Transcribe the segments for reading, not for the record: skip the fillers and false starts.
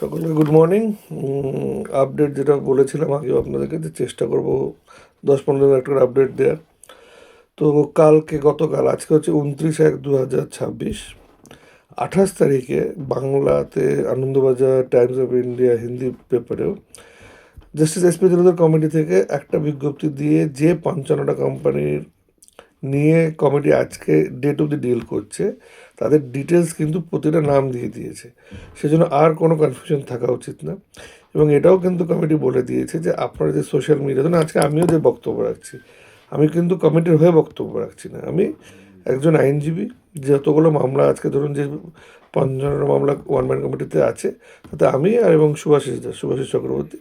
সকলকে good morning. Update যেটা বলেছিলাম আগেও আপনাদেরকে, যে চেষ্টা করব 10-15 মিনিট একটা করে আপডেট দেওয়ার। তো গতকাল আজকে হচ্ছে 29/1/2026, 28 তারিখে বাংলাতে Anandabazar, Times of India Hindi পেপারেও জাস্টিস এসপি জেলদার কমিটি থেকে একটা বিজ্ঞপ্তি দিয়ে যে 55টা কোম্পানির নিয়ে কমিটি আজকে ডেট অব দি ডিল করছে, তাদের ডিটেলস কিন্তু প্রতিটা নাম দিয়ে দিয়েছে। সেজন্য আর কোনো কনফিউশন থাকা উচিত না। এবং এটাও কিন্তু কমিটি বলে দিয়েছে যে আপনারা যে সোশ্যাল মিডিয়া, ধরুন আজকে আমিও যে বক্তব্য রাখছি, আমি কিন্তু কমিটির হয়ে বক্তব্য রাখছি না। আমি একজন আইনজীবী, যতগুলো মামলা আজকে ধরুন যে 55টা মামলা ওয়ান ম্যান কমিটিতে আছে, তাতে আমি আর এবং শুভাশিস চক্রবর্তী,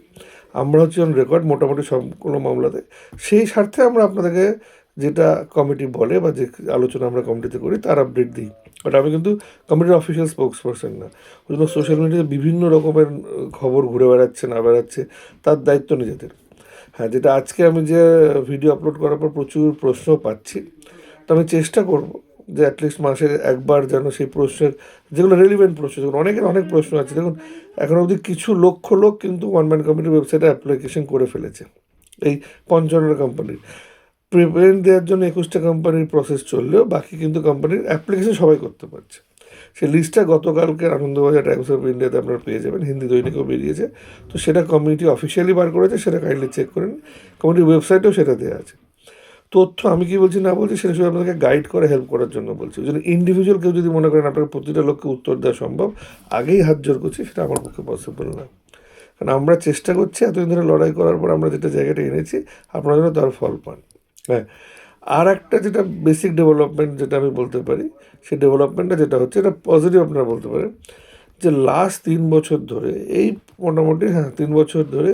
আমরা হচ্ছে অন রেকর্ড মোটামুটি সবগুলো মামলাতে। সেই স্বার্থে আমরা আপনাদেরকে যেটা কমিটি বলে বা যে আলোচনা আমরা কমিটিতে করি তার আপডেট দিই। বাট আমি কিন্তু কমিটির অফিসিয়াল স্পোক্স পারসন না। ওই জন্য সোশ্যাল মিডিয়াতে বিভিন্ন রকমের খবর ঘুরে বেড়াচ্ছে না বেড়াচ্ছে, তার দায়িত্ব নিজেদের। হ্যাঁ, যেটা আজকে আমি যে ভিডিও আপলোড করার পর প্রচুর প্রশ্ন পাচ্ছি, তো আমি চেষ্টা করব যে অ্যাটলিস্ট মাসে একবার যেন সেই প্রশ্নের, যেগুলো রেলিভেন্ট প্রশ্ন, যেগুলো অনেকের অনেক প্রশ্ন আছে। দেখুন, এখন অবধি কিছু লক্ষ লোক কিন্তু ওয়ান ম্যান কোম্পানির ওয়েবসাইটে অ্যাপ্লিকেশন করে ফেলেছে এই 55টা কোম্পানির। পেমেন্ট দেওয়ার জন্য 21টা কোম্পানির প্রসেস চললেও বাকি কিন্তু কোম্পানির অ্যাপ্লিকেশন সবাই করতে পারছে। সেই লিস্টটা গতকালকে আনন্দবাজার টাইমস অফ ইন্ডিয়াতে আপনারা পেয়ে যাবেন, হিন্দি দৈনিকও বেরিয়েছে। তো সেটা কমিটি অফিসিয়ালি বার করেছে, সেটা কাইন্ডলি চেক করেন। কমিটির ওয়েবসাইটেও সেটা দেওয়া আছে। তথ্য আমি কি বলছি না বলছি সেটা শুধু আপনাদেরকে গাইড করে হেল্প করার জন্য বলছি। ওই জন্য ইন্ডিভিজুয়াল কেউ যদি মনে করেন আপনাকে প্রতিটা লোককে উত্তর দেওয়া সম্ভব, আগেই হাত জোর করছি, সেটা আমার পক্ষে পসিবল না। কারণ আমরা চেষ্টা করছি এতদিন ধরে লড়াই করার পর আমরা যেটা জায়গাটা এনেছি, আপনারা যেন তার ফল পান। হ্যাঁ, আর একটা যেটা বেসিক ডেভেলপমেন্ট যেটা আমি বলতে পারি, সেই ডেভেলপমেন্টটা যেটা হচ্ছে, এটা পজিটিভ আপনারা বলতে পারেন, যে লাস্ট 3 বছর ধরে এই মোটামুটি 3 বছর ধরে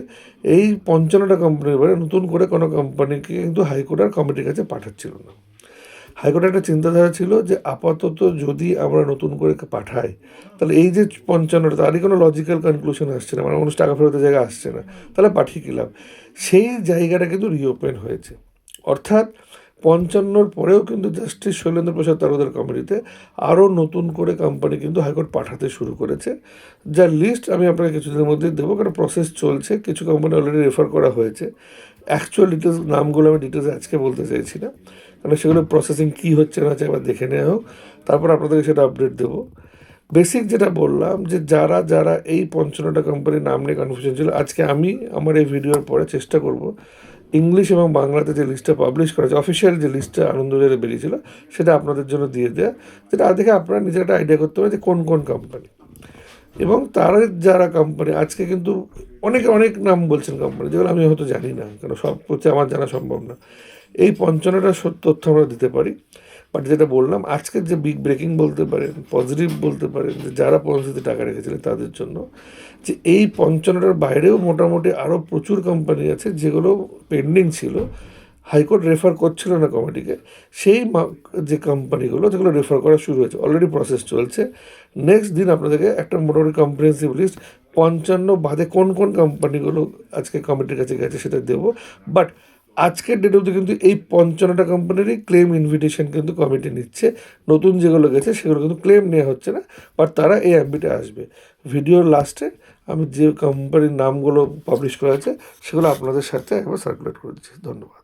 এই 55টা কোম্পানির বাইরে নতুন করে কোনো কোম্পানিকে কিন্তু হাইকোর্ট আর কমিটির কাছে পাঠাচ্ছিল না। হাইকোর্টের একটা চিন্তাধারা ছিল যে আপাতত যদি আমরা নতুন করে পাঠাই, তাহলে এই যে 55টা, তারই কোনো লজিক্যাল কনক্লুশন আসছে না, মানে মানুষ টাকা ফেরতের জায়গা আসছে না, তাহলে পাঠিয়ে গেলাম। সেই জায়গাটা কিন্তু রিওপেন হয়েছে। অর্থাৎ 55র পরেও কিন্তু জাস্টিস শৈলেন্দ্র প্রসাদ তারুদের কমিটিতে আরও নতুন করে কোম্পানি কিন্তু হাইকোর্ট পাঠাতে শুরু করেছে, যার লিস্ট আমি আপনাকে কিছুদিনের মধ্যেই দেবো, কারণ প্রসেস চলছে। কিছু কোম্পানি অলরেডি রেফার করা হয়েছে। অ্যাকচুয়াল ডিটেলস নামগুলো আমি ডিটেলস আজকে বলতে চাইছি না, কারণ সেগুলো প্রসেসিং কী হচ্ছে না হচ্ছে একবার দেখে নেওয়া হোক, তারপর আপনাদেরকে সেটা আপডেট দেবো। বেসিক যেটা বললাম, যে যারা যারা এই 55টা কোম্পানির নাম নিয়ে কনফিউশন ছিল, আজকে আমি আমার এই ভিডিওর পরে চেষ্টা করব ইংলিশ এবং বাংলাতে যে লিস্টটা পাবলিশ করা আছে, অফিসিয়াল যে লিস্টটা আনন্দবাজারে বেরিয়েছিল, সেটা আপনাদের জন্য দিয়ে দেওয়া, যেটা দেখে আপনারা নিজের একটা আইডিয়া করতে পারেন যে কোন কোন কোম্পানি। এবং তার যারা কোম্পানি আজকে কিন্তু অনেকে অনেক নাম বলছেন কোম্পানি, যেগুলো আমি হয়তো জানি না, কারণ সব হচ্ছে আমার জানা সম্ভব না। এই 55টা তথ্য আমরা দিতে পারি। বাট যেটা বললাম, আজকের যে বিগ ব্রেকিং বলতে পারেন, পজিটিভ বলতে পারেন, যে যারা পলিসিতে টাকা রেখেছিলেন তাদের জন্য, যে এই 55টার বাইরেও মোটামুটি আরও প্রচুর কোম্পানি আছে যেগুলো পেন্ডিং ছিল, হাইকোর্ট রেফার করছিল না কমিটিকে। সেই যে কোম্পানিগুলো যেগুলো রেফার করা শুরু হয়েছে, অলরেডি প্রসেস চলছে। নেক্সট দিন আপনাদেরকে একটা মোটামুটি কম্প্রিহেন্সিভ লিস্ট 55 বাদে কোন কোন কোম্পানিগুলো আজকে কমিটির কাছে গেছে সেটা দেবো। বাট আজকের ডেট অবধি কিন্তু এই 55টা কোম্পানিরই ক্লেম ইনভিটেশন কিন্তু কমিটি নিচ্ছে। নতুন যেগুলো গেছে সেগুলো কিন্তু ক্লেম নেওয়া হচ্ছে না, বাট তারা এই অ্যাম্বিটে আসবে। ভিডিওর লাস্টে আমি যে কোম্পানির নামগুলো পাবলিশ করা আছে সেগুলো আপনাদের সাথে একবার সার্কুলেট করে দিচ্ছি। ধন্যবাদ।